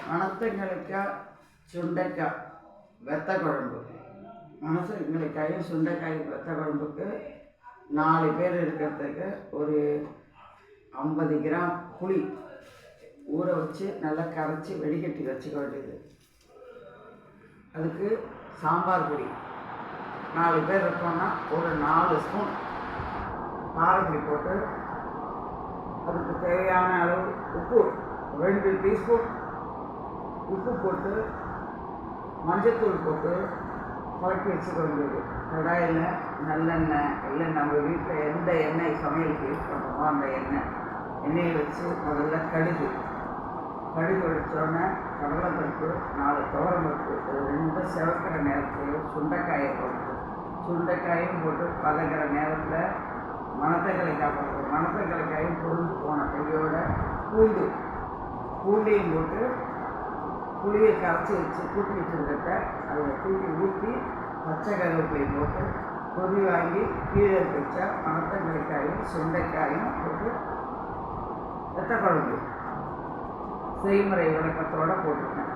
மணத்தங்காய்க்காய் சுண்டைக்காய் வெத்த குழம்பு. மணத்தங்காய்க்காயும் சுண்டைக்காய் வெத்த குழம்புக்கு 4 பேர் இருக்கிறதுக்கு ஒரு 50 கிராம் புளி ஊற வச்சு நல்லா கரைச்சி வெடிகட்டி வச்சுக்க வேண்டியது. அதுக்கு சாம்பார் பொடி 4 பேர் இருக்கோன்னா ஒரு 4 ஸ்பூன் காரப்பொடி போட்டு, அதுக்கு தேவையான அளவு உப்பு 2 டீஸ்பூன் உப்பு போட்டு, மஞ்சத்தூள் போட்டு கலக்கி வச்சுக்க வேண்டியது. கடாயில் நல்லெண்ணெய் இல்லை நம்ம வீட்டில் எந்த எண்ணெய் சமையலுக்கு யூஸ் பண்ணுறோமோ அந்த எண்ணெயை வச்சு முதல்ல கடுகு வெடித்தோடனே கடலைப்பருப்பு 4 துவரம்பருப்பு இது 2 செவக்கிற நேரத்தில் சுண்டைக்காயை போட்டு, சுண்டைக்காயும் போட்டு பதக்கிற நேரத்தில் மணத்தக்காய்க்காய் போட்டு, மணத்தக்காய்க்காயும் பொருந்து போன கையோட பூண்டையும் போட்டு புளியை கரைச்சி வச்சு கூட்டி வச்சுருக்க அதில் தூக்கி ஊற்றி பச்சை கருவேப்பிலையும் போட்டு கொதி வாங்கி கீழே வச்சா மணத்தக்காய்க்காயும் சுண்டைக்காயும் போட்டு வெத்த குழம்பு செய்முறை விளக்கத்தோடு போட்டிருக்கேன்.